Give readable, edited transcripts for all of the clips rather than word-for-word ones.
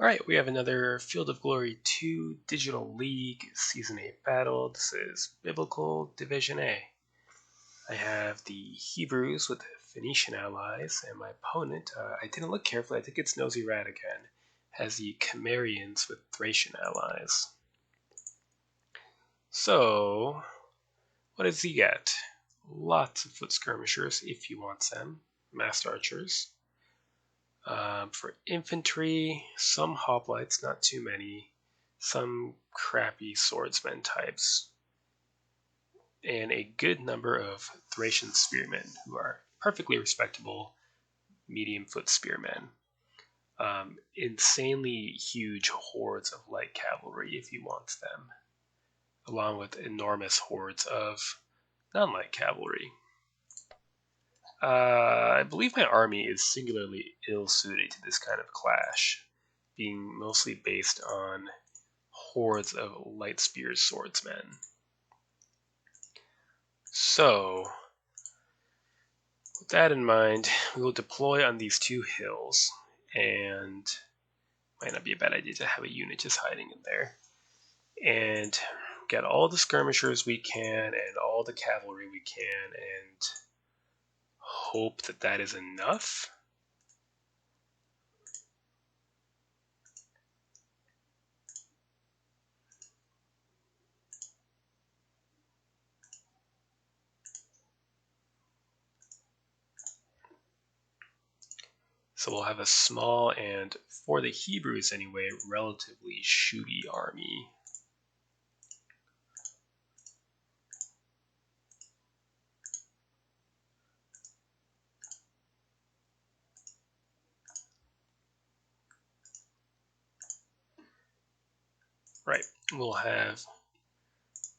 Alright, we have another Field of Glory 2 Digital League Season 8 battle. This is Biblical Division A. I have the Hebrews with Phoenician allies, and my opponent, I didn't look carefully, I think it's Nosy Rat again, has the Cimmerians with Thracian allies. So, what does he get? Lots of foot skirmishers if he wants them, massed archers. For infantry, some hoplites, not too many, some crappy swordsman types, and a good number of Thracian spearmen who are perfectly respectable medium foot spearmen. Insanely huge hordes of light cavalry if he wants them, along with enormous hordes of non-light cavalry. I believe my army is singularly ill-suited to this kind of clash, being mostly based on hordes of light spear swordsmen. So, with that in mind, we will deploy on these two hills, and might not be a bad idea to have a unit just hiding in there, and get all the skirmishers we can and all the cavalry we can, and hope that that is enough. So we'll have a small and, for the Hebrews anyway, relatively shooty army. Right, we'll have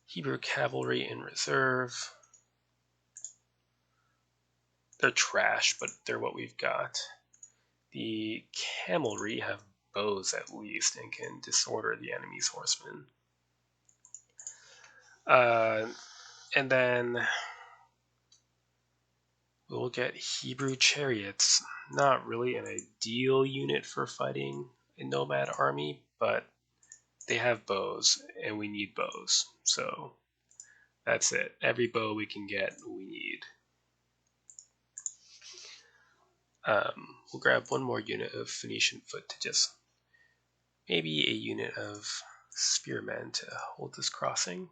Hebrew cavalry in reserve. They're trash, but they're what we've got. The cavalry have bows at least and can disorder the enemy's horsemen. And then we'll get Hebrew chariots. Not really an ideal unit for fighting a nomad army, but they have bows, and we need bows. So that's it. Every bow we can get, we need. We'll grab one more unit of Phoenician foot to just maybe a unit of spearmen to hold this crossing.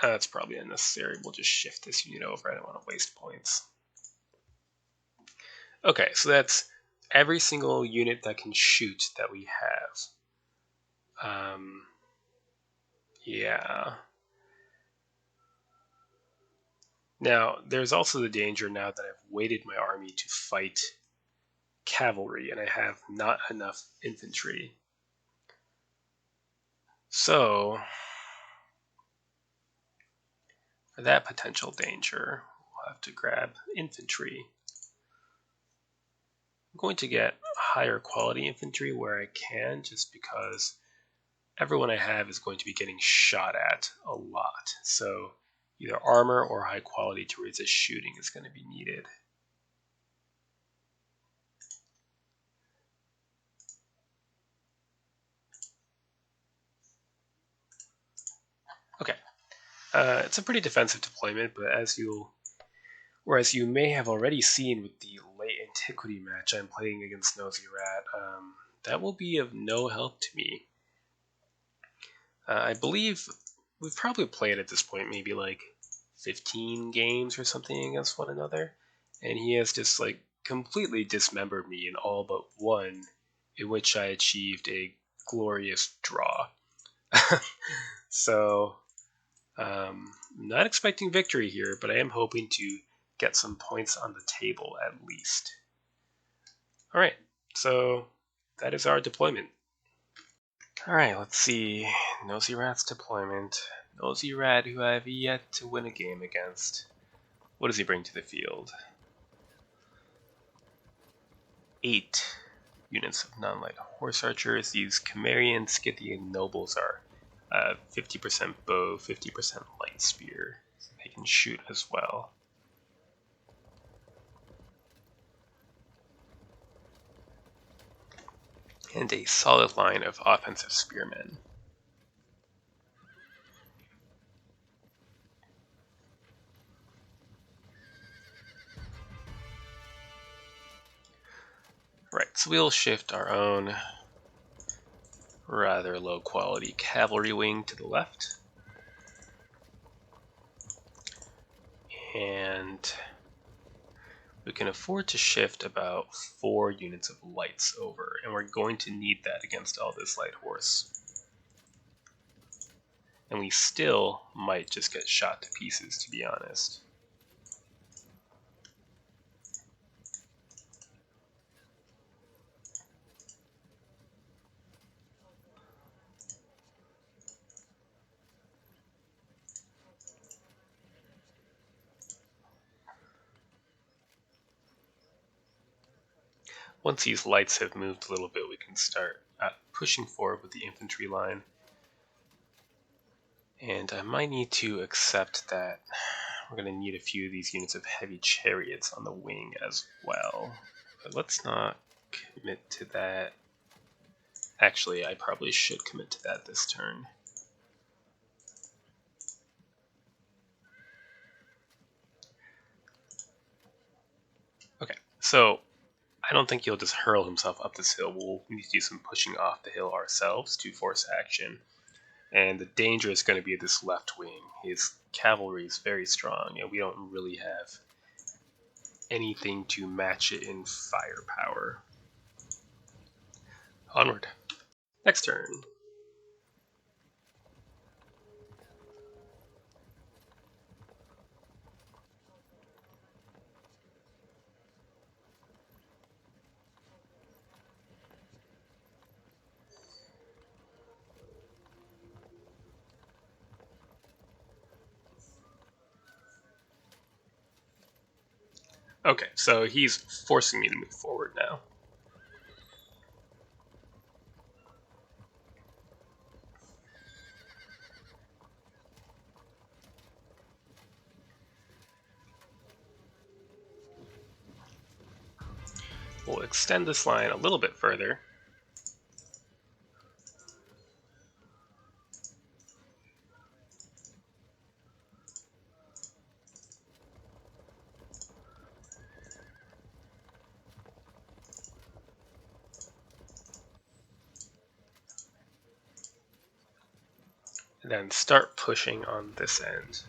That's probably unnecessary. We'll just shift this unit over. I don't want to waste points. Okay, so that's every single unit that can shoot that we have. Yeah. Now, there's also the danger now that I've weighted my army to fight cavalry, and I have not enough infantry. So, for that potential danger, we'll have to grab infantry. I'm going to get higher quality infantry where I can, just because everyone I have is going to be getting shot at a lot. So either armor or high quality to resist shooting is going to be needed. Okay, it's a pretty defensive deployment, but whereas you may have already seen with the late antiquity match I'm playing against Nosy Rat, that will be of no help to me. I believe we've probably played at this point maybe like 15 games or something against one another, and he has just like completely dismembered me in all but one, in which I achieved a glorious draw. So, not expecting victory here, but I am hoping to get some points on the table at least. Alright, so that is our deployment. Alright, let's see. Nosy Rat's deployment. Nosy Rat, who I have yet to win a game against. What does he bring to the field? 8 units of non-light horse archers. These Cimmerian Scythian nobles are 50% bow, 50% light spear. So they can shoot as well. and a solid line of offensive spearmen. Right, so we'll shift our own rather low quality cavalry wing to the left. And we can afford to shift about 4 units of lights over, and we're going to need that against all this light horse. And we still might just get shot to pieces, to be honest. Once these lights have moved a little bit, we can start pushing forward with the infantry line. And I might need to accept that we're going to need a few of these units of heavy chariots on the wing as well. But let's not commit to that. Actually, I probably should commit to that this turn. Okay, so I don't think he'll just hurl himself up this hill. We'll need to do some pushing off the hill ourselves to force action. And the danger is going to be this left wing. His cavalry is very strong, and we don't really have anything to match it in firepower. Onward. Next turn. Okay, so he's forcing me to move forward now. We'll extend this line a little bit further. And then start pushing on this end.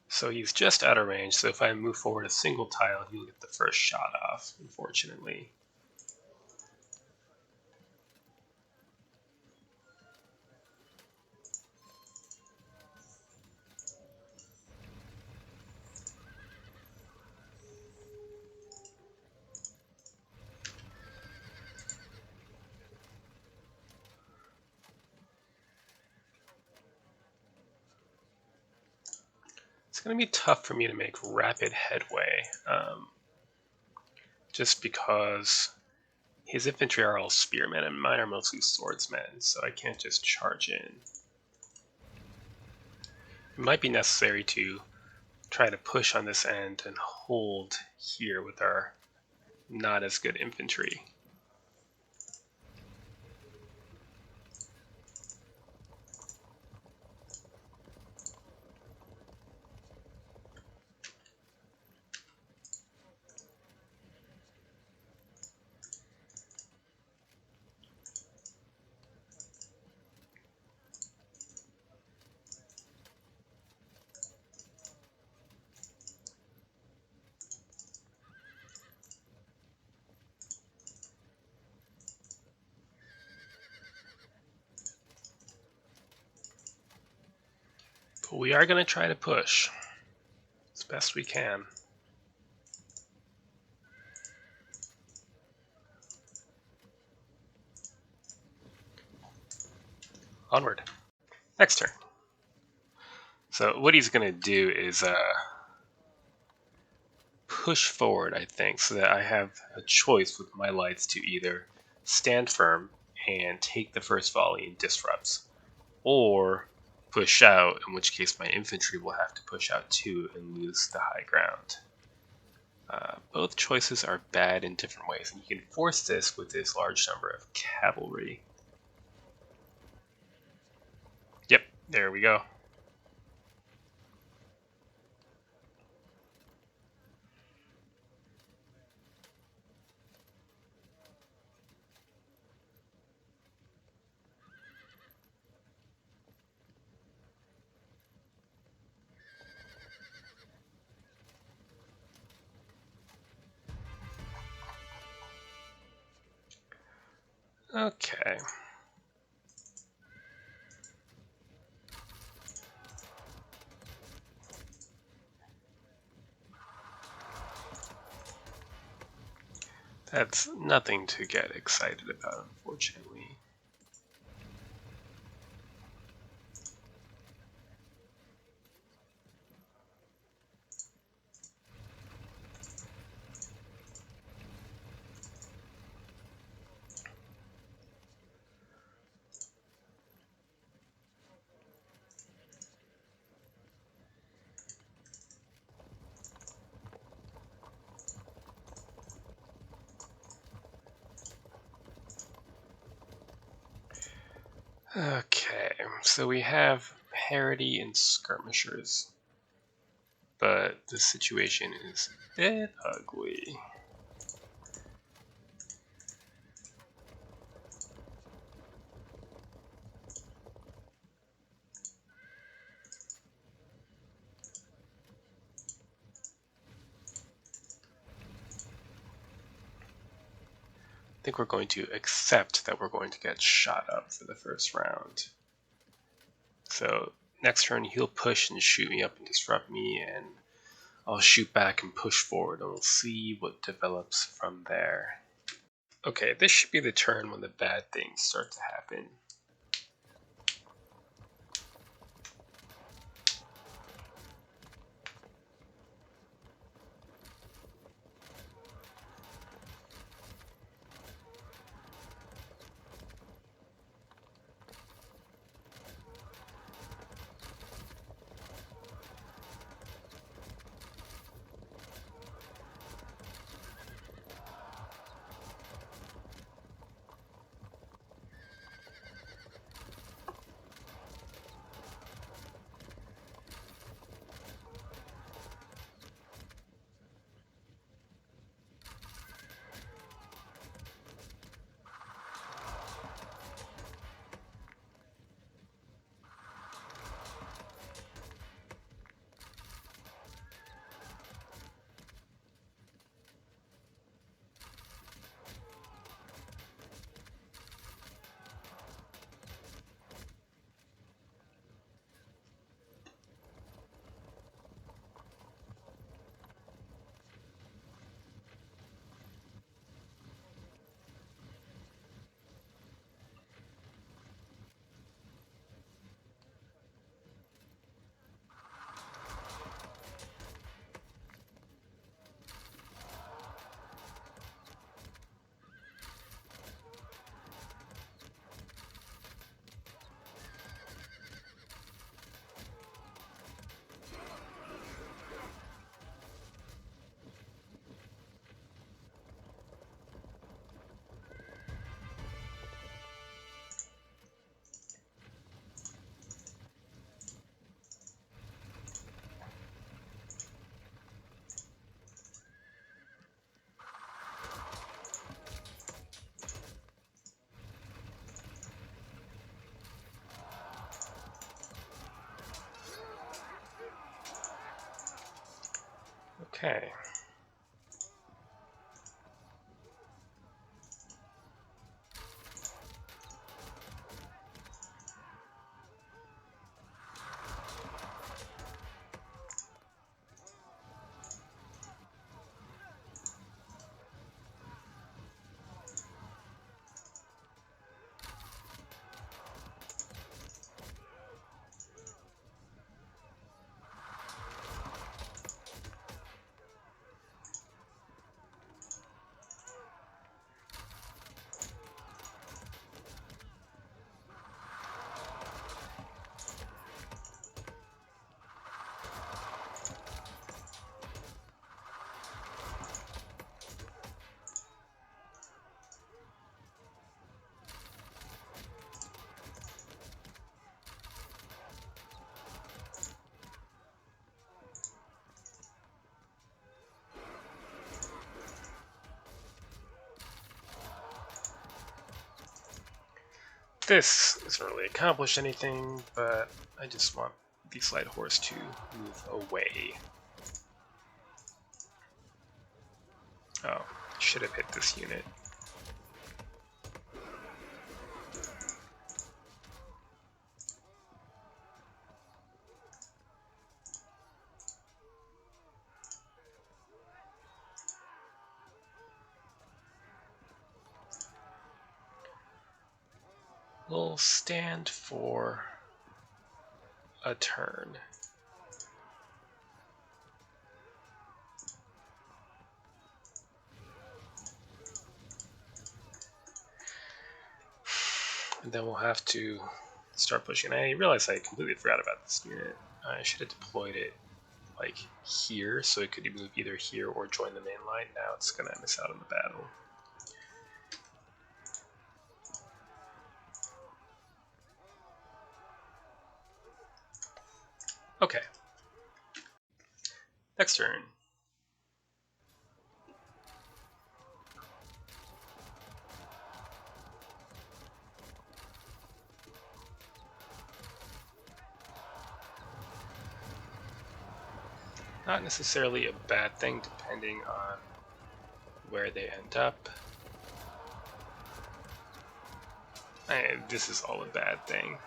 So he's just out of range, so if I move forward a single tile, he'll get the first shot off, unfortunately. It's going to be tough for me to make rapid headway, just because his infantry are all spearmen and mine are mostly swordsmen, so I can't just charge in. It might be necessary to try to push on this end and hold here with our not as good infantry. But we are going to try to push as best we can. Onward. Next turn. So what he's going to do is push forward, I think, so that I have a choice with my lights to either stand firm and take the first volley and disrupts, or push out, in which case my infantry will have to push out too and lose the high ground. Both choices are bad in different ways, and you can force this with this large number of cavalry. Yep, there we go. Okay. That's nothing to get excited about, unfortunately. Okay, so we have parity in skirmishers, but the situation is a bit ugly. I think we're going to accept that we're going to get shot up for the first round. So next turn he'll push and shoot me up and disrupt me, and I'll shoot back and push forward, and we'll see what develops from there. Okay, this should be the turn when the bad things start to happen. Okay. This doesn't really accomplish anything, but I just want the light horse to move away. Oh, should have hit this unit. We'll stand for a turn. And then we'll have to start pushing. I realized I completely forgot about this unit. I should have deployed it like here so it could move either here or join the main line. Now it's going to miss out on the battle. Okay. Next turn. Not necessarily a bad thing depending on where they end up. This is all a bad thing.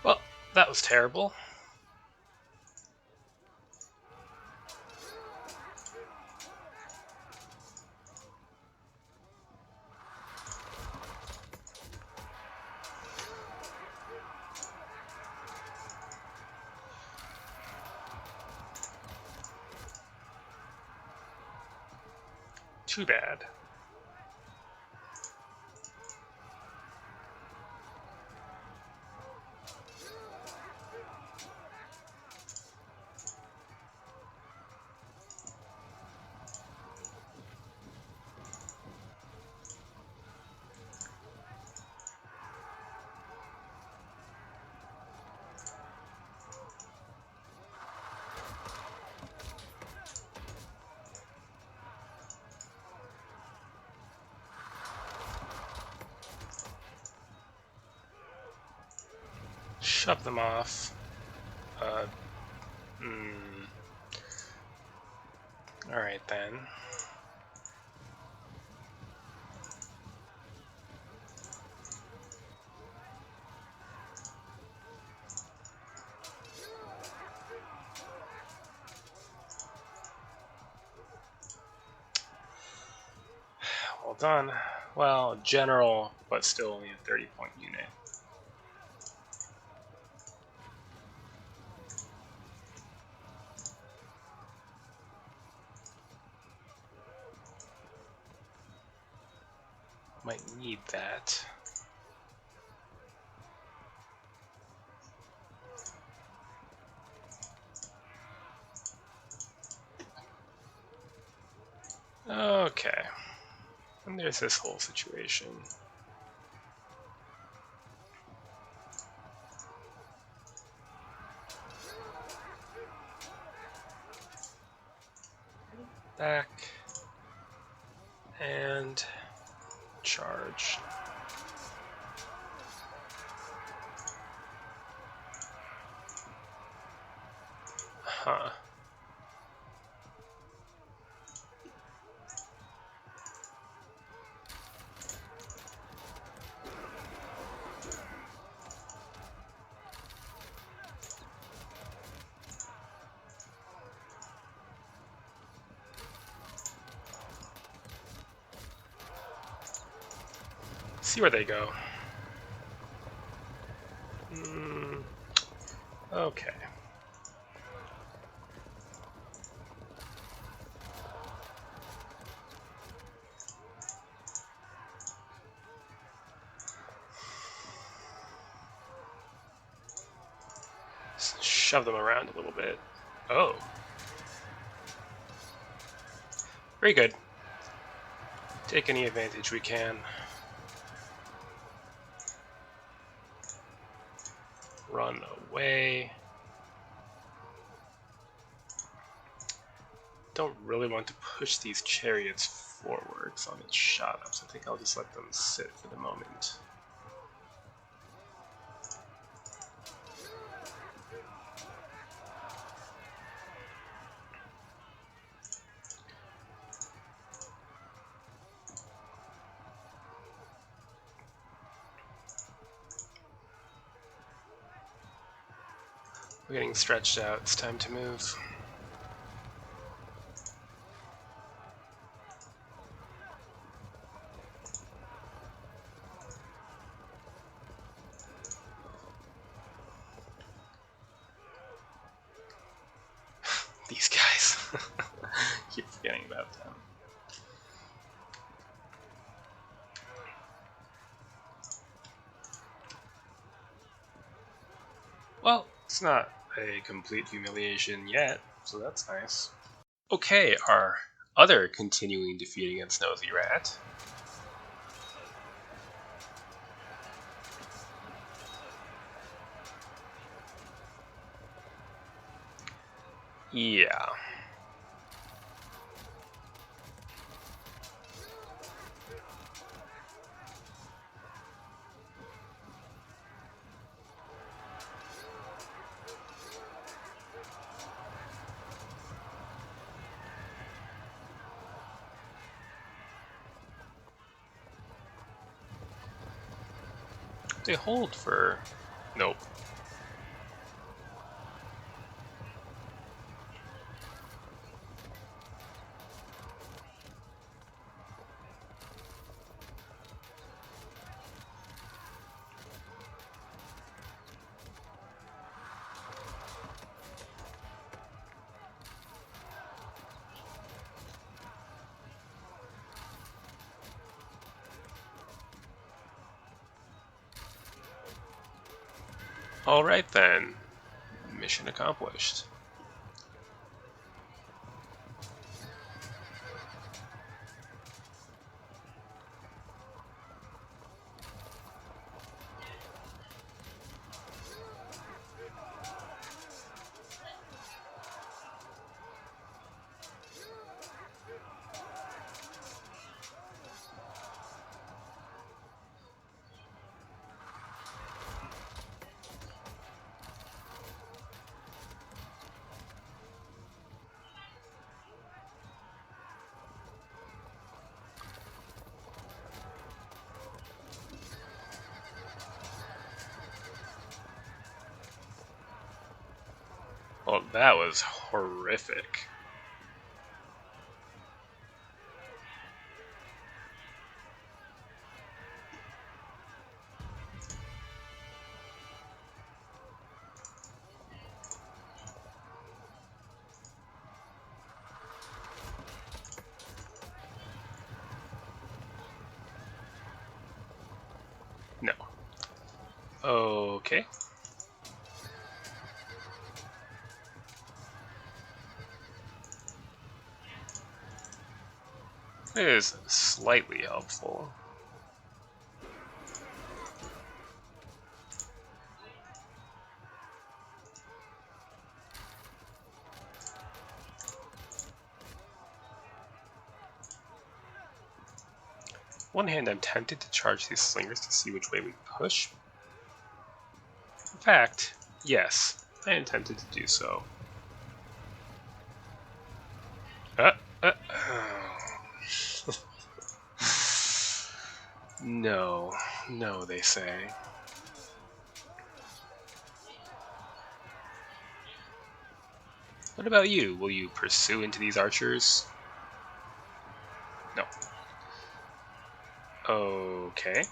Well, that was terrible. Too bad. Shove them off. Alright then. Well done. Well, general, but still only a 30-point unit. Might need that. Okay. And there's this whole situation. Back. And charge. Huh. See where they go. Okay. Just shove them around a little bit. Oh. Very good. Take any advantage we can. Run away. Don't really want to push these chariots forwards on its shot up, so I think I'll just let them sit for the moment. We're getting stretched out. It's time to move. These guys. Keep forgetting about them. Well, it's not a complete humiliation yet, so that's nice. Okay, our other continuing defeat against Nosy Rat. Yeah. They hold for... Nope. Alright then. Mission accomplished. Well, that was horrific. No. Okay. It is slightly helpful. one hand, I'm tempted to charge these slingers to see which way we push. In fact, yes, I am tempted to do so. No, no, they say. What about you? Will you pursue into these archers? No. Okay.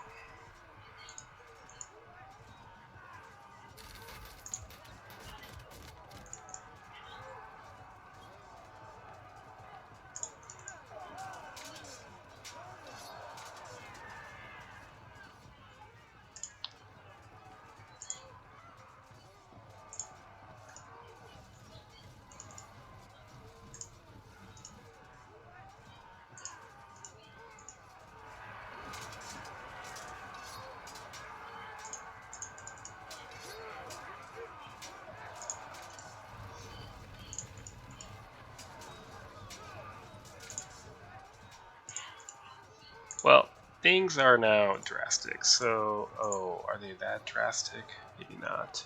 Well, things are now drastic, so... Oh, are they that drastic? Maybe not.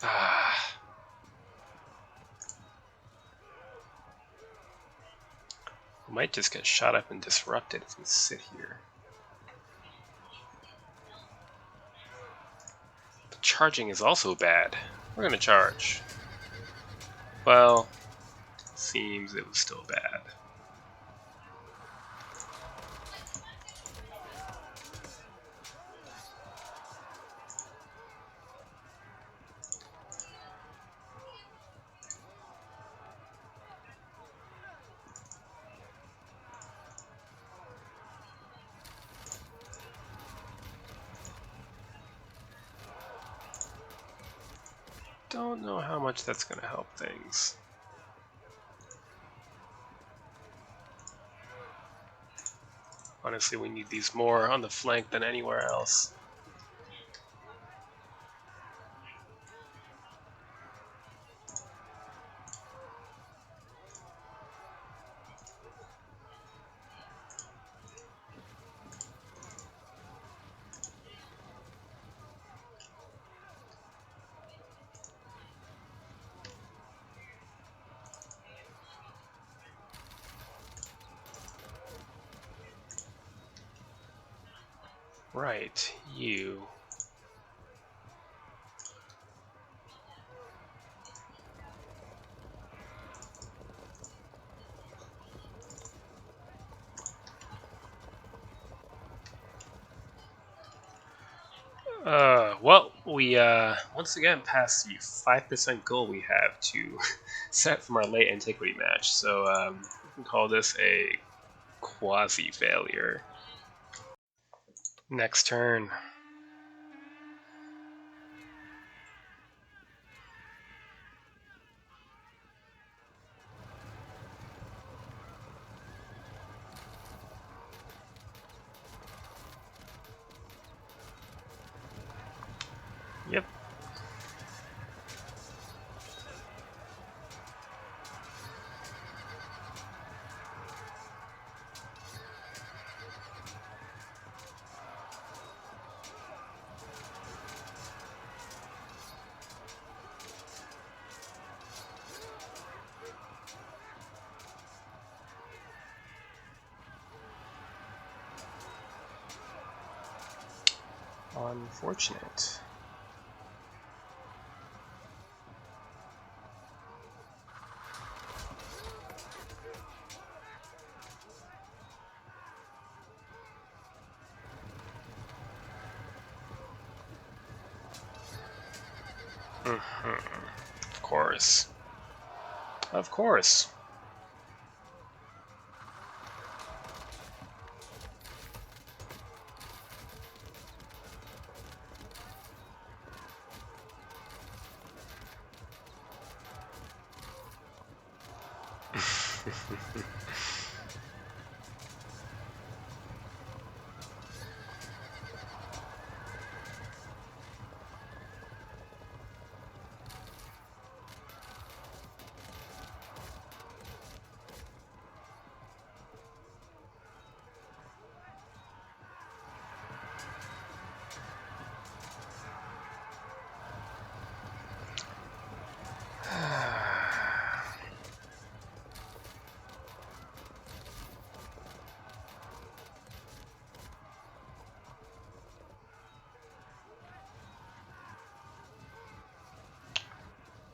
Ah. We might just get shot up and disrupted if we sit here. The charging is also bad. We're gonna charge. Well, seems it was still bad. Don't know how much that's going to help things. Honestly, we need these more on the flank than anywhere else. Right, you. Well, we once again passed the 5% goal we have to set from our late antiquity match, so we can call this a quasi-failure. Next turn. Yep. Unfortunate. Of course. Of course.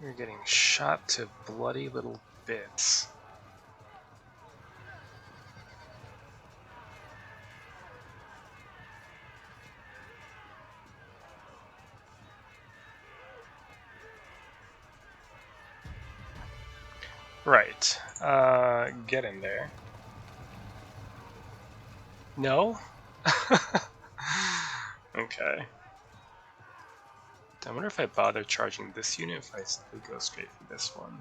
You're getting shot to bloody little bits. Right. Get in there. No? Okay. I wonder if I bother charging this unit if I simply go straight for this one.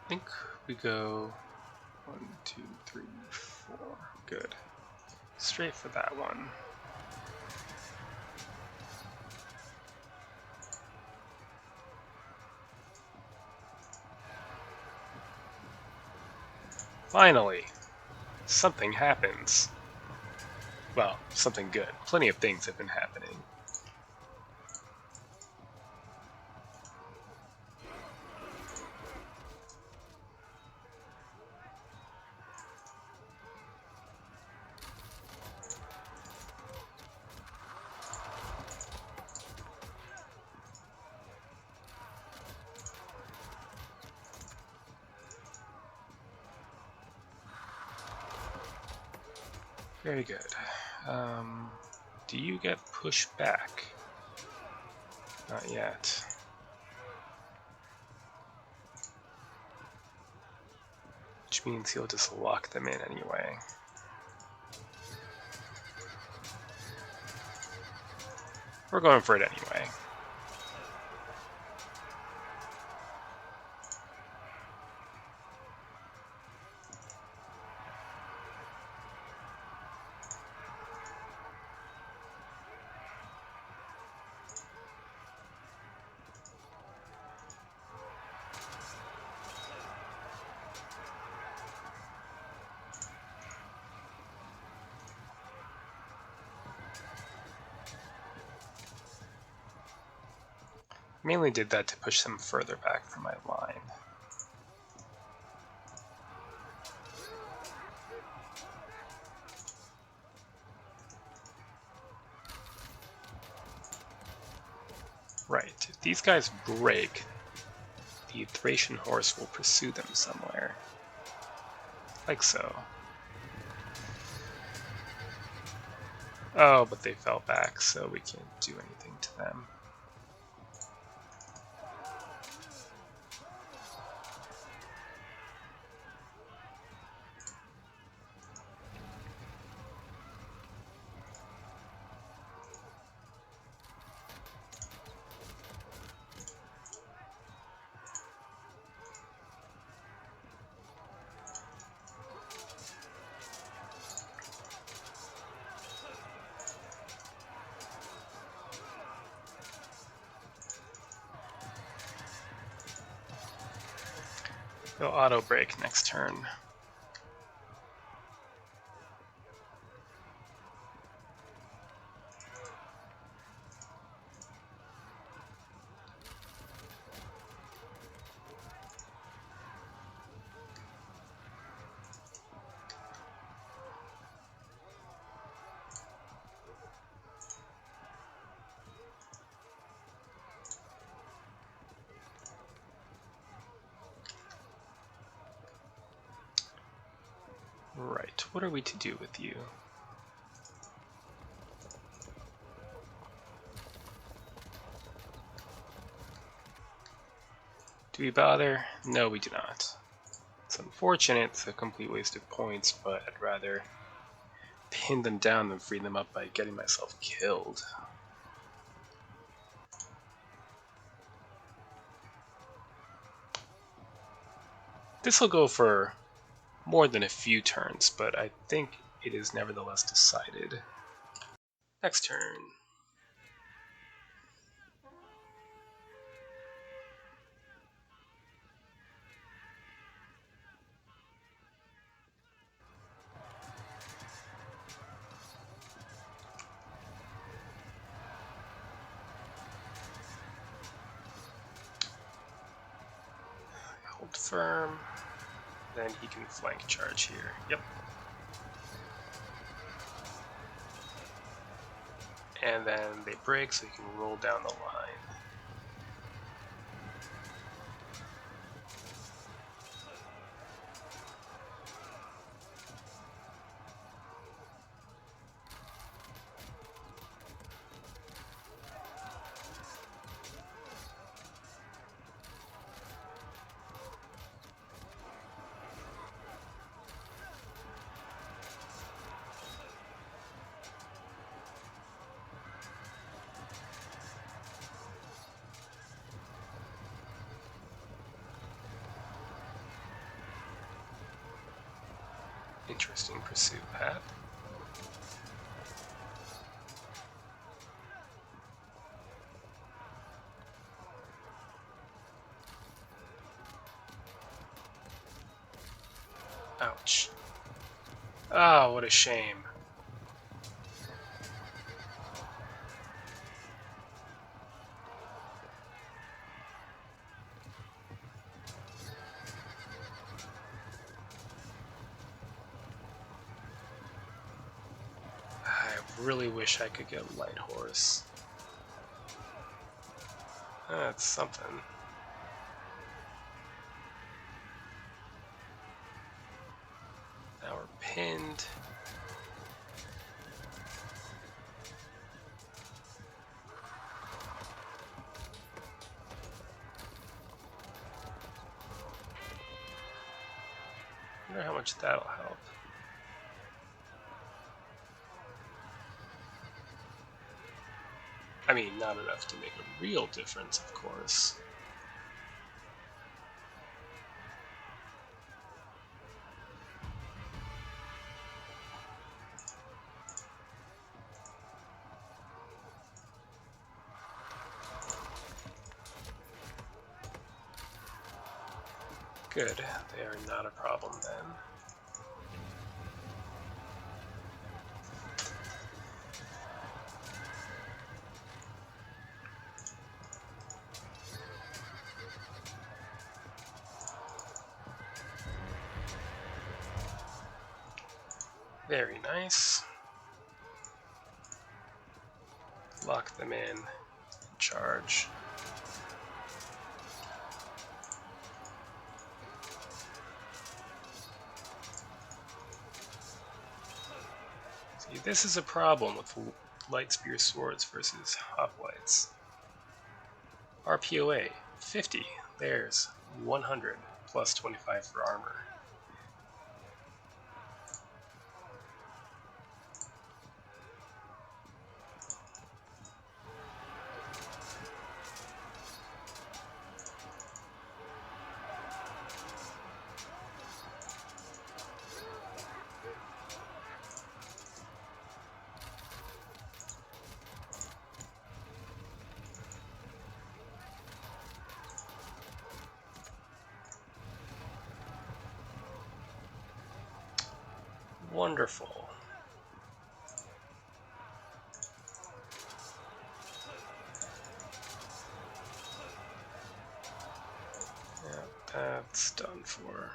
I think we go 1, 2, 3, 4. Good. Straight for that one. Finally! Something happens. Well, something good. Plenty of things have been happening. Very good. Do you get pushed back? Not yet. Which means he'll just lock them in anyway. We're going for it anyway. Mainly did that to push them further back from my line. Right, if these guys break, the Thracian horse will pursue them somewhere. Like so. Oh, but they fell back, so we can't do anything to them. They'll auto break next turn. Right, what are we to do with you? Do we bother? No, we do not. It's unfortunate, it's a complete waste of points, but I'd rather pin them down than free them up by getting myself killed. This will go for more than a few turns, but I think it is nevertheless decided. Next turn. Hold firm. Then he can flank charge here. Yep. and then they break so you can roll down the line. Interesting pursuit path. Ouch. Ah, what a shame. I really wish I could get a light horse. That's something. Now we're pinned. I wonder how much that'll help. I mean, not enough to make a real difference, of course. Good, they are not a problem then. Very nice. Lock them in. Charge. See, this is a problem with light spear swords versus hoplites. RPOA 50. There's 100 plus 25 for armor. Wonderful. Yeah, that's done for.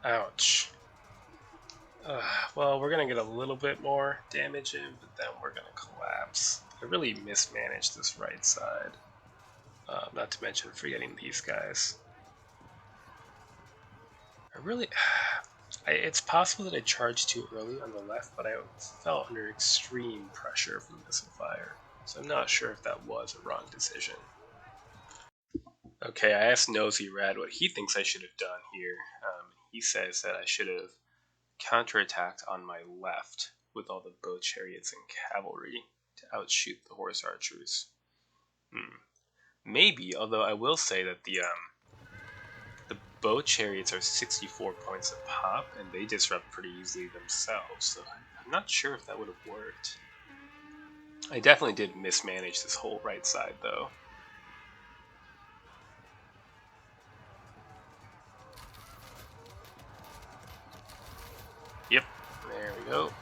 Ouch. Well, we're going to get a little bit more damage in, but then we're going to collapse. I really mismanaged this right side. Not to mention forgetting these guys. It's possible that I charged too early on the left, but I fell under extreme pressure from missile fire. So I'm not sure if that was a wrong decision. Okay, I asked Nosy Red what he thinks I should have done here. He says that I should have counterattacked on my left with all the bow chariots and cavalry to outshoot the horse archers. Maybe, although I will say that the bow chariots are 64 points a pop, and they disrupt pretty easily themselves, so I'm not sure if that would have worked. I definitely did mismanage this whole right side, though. Yep, there we go.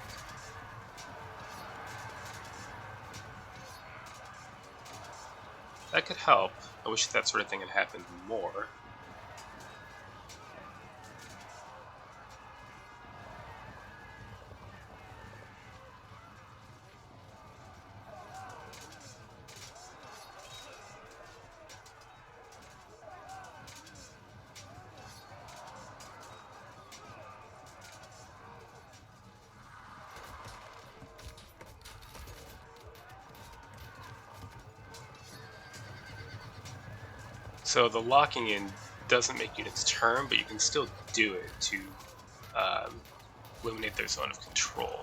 That could help. I wish that sort of thing had happened more. So the locking in doesn't make units turn, but you can still do it to eliminate their zone of control.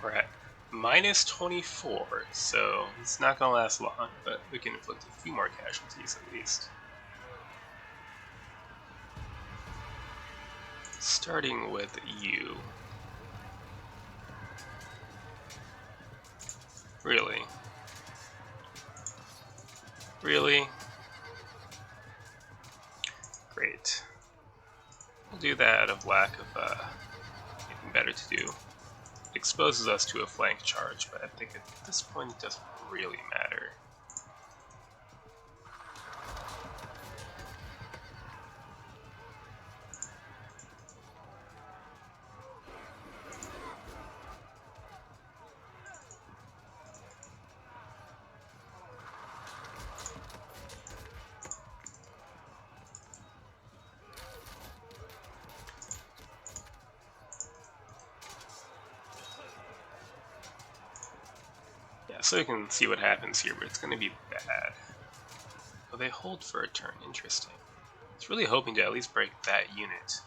We're at minus 24, so it's not going to last long, but we can inflict a few more casualties at least. Starting with you. Really? Really? Great. We'll do that out of lack of anything better to do. It exposes us to a flank charge, but I think at this point it doesn't really matter. So you can see what happens here, but it's going to be bad. Oh, they hold for a turn. Interesting. I was really hoping to at least break that unit.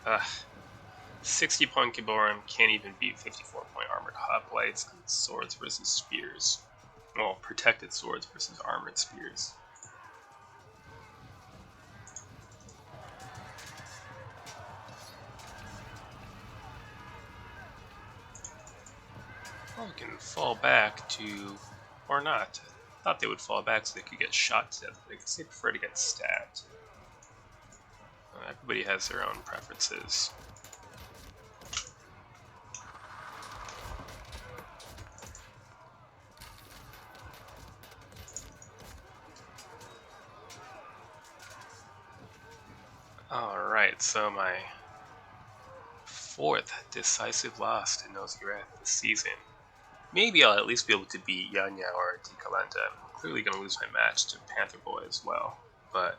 Ugh. 60-point Giborim can't even beat 54-point armored hoplites and swords versus spears. Well, protected swords versus armored spears. Well, we can fall back to... or not. I thought they would fall back so they could get shot to death, but I guess they prefer to get stabbed. Everybody has their own preferences. Alright, so my fourth decisive loss to Nosirath this season. Maybe I'll at least be able to beat Yanya or Tikalenta. I'm clearly going to lose my match to Panther Boy as well, but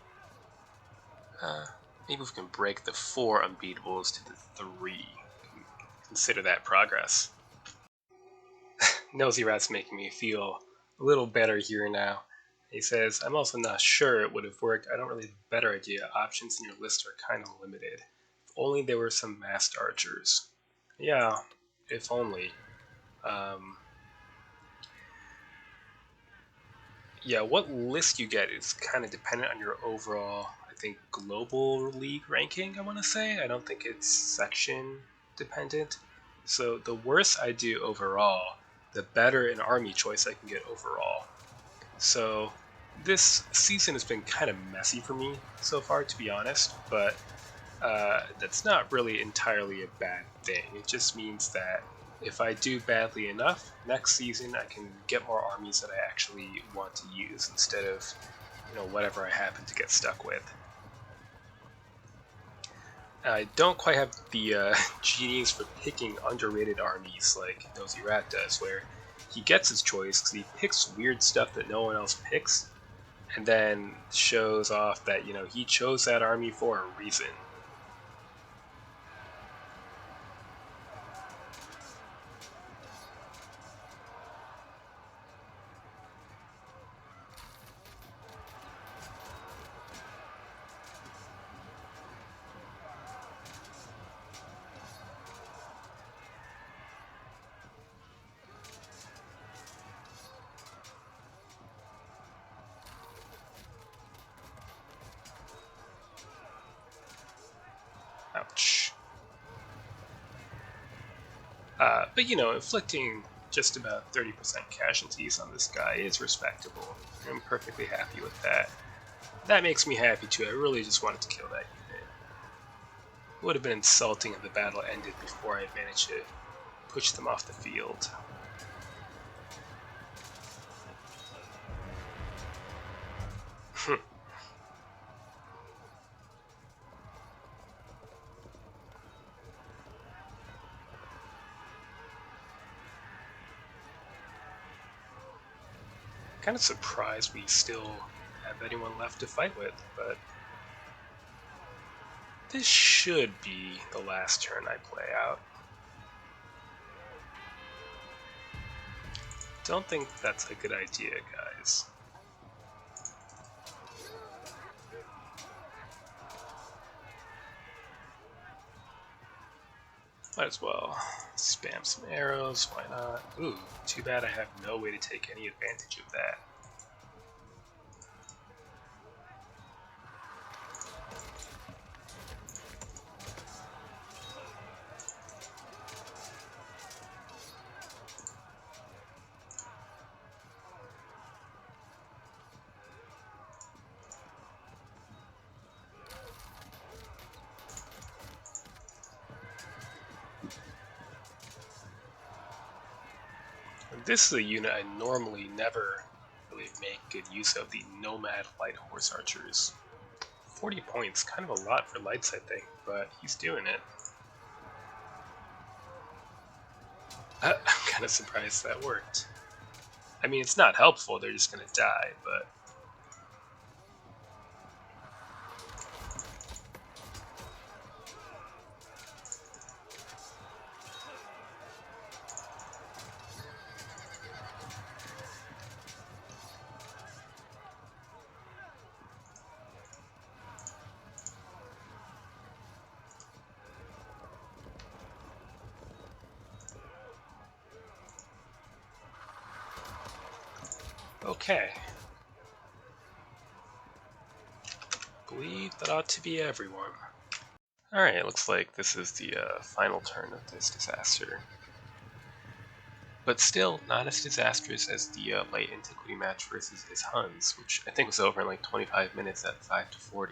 maybe we can break the 4 unbeatables to the 3. Consider that progress. Nosirath's making me feel a little better here now. He says, I'm also not sure it would have worked. I don't really have a better idea. Options in your list are kind of limited. If only there were some masked archers. Yeah, if only. Yeah, what list you get is kind of dependent on your overall, I think, global league ranking, I want to say. I don't think it's section dependent. So the worse I do overall, the better an army choice I can get overall. So This season has been kind of messy for me so far, to be honest, but that's not really entirely a bad thing. It just means that if I do badly enough, next season I can get more armies that I actually want to use instead of, whatever I happen to get stuck with. I don't quite have the genius for picking underrated armies like Nosy Rat does, where he gets his choice because he picks weird stuff that no one else picks, and then shows off that, he chose that army for a reason. Ouch. But inflicting just about 30% casualties on this guy is respectable. I'm perfectly happy with that. That makes me happy too. I really just wanted to kill that unit. It would have been insulting if the battle ended before I managed to push them off the field. Kind of surprised we still have anyone left to fight with, but this should be the last turn I play out. Don't think that's a good idea, guys. Might as well spam some arrows, why not? Ooh, too bad I have no way to take any advantage of that. This is a unit I normally never really make good use of, the Nomad Light Horse Archers. 40 points, kind of a lot for lights, I think, but he's doing it. I'm kind of surprised that worked. I mean, it's not helpful, they're just going to die, but... Okay. I believe that ought to be everyone. Alright, looks like this is the final turn of this disaster. But still not as disastrous as the late antiquity match versus his Huns, which I think was over in like 25 minutes at 5-40.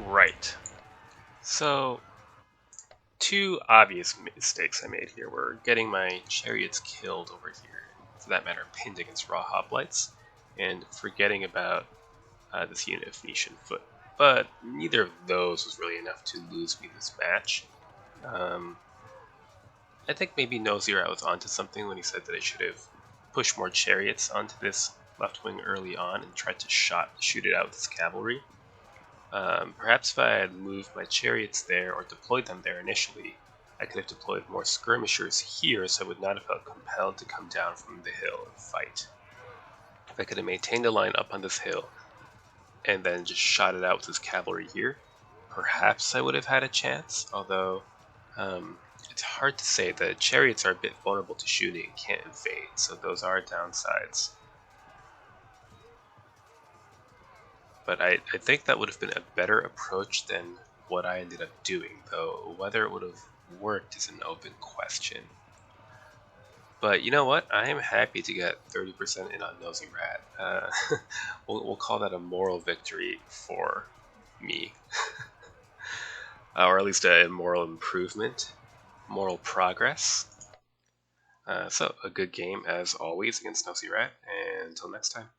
Right. So, two obvious mistakes I made here were getting my chariots killed over here, for that matter, pinned against raw hoplites, and forgetting about this unit of Phoenician foot. But neither of those was really enough to lose me this match. Um, I think maybe Nozirat was onto something when he said that I should have pushed more chariots onto this left wing early on and tried to shoot it out with his cavalry. Perhaps if I had moved my chariots there or deployed them there initially, I could have deployed more skirmishers here so I would not have felt compelled to come down from the hill and fight. If I could have maintained a line up on this hill and then just shot it out with his cavalry here, perhaps I would have had a chance, although it's hard to say. The chariots are a bit vulnerable to shooting and can't invade, so those are downsides. But I think that would have been a better approach than what I ended up doing, though whether it would have worked is an open question. But you know what? I am happy to get 30% in on Nosy Rat. We'll call that a moral victory for me. Or at least a moral improvement, moral progress. So, a good game as always against Nosy Rat, and until next time.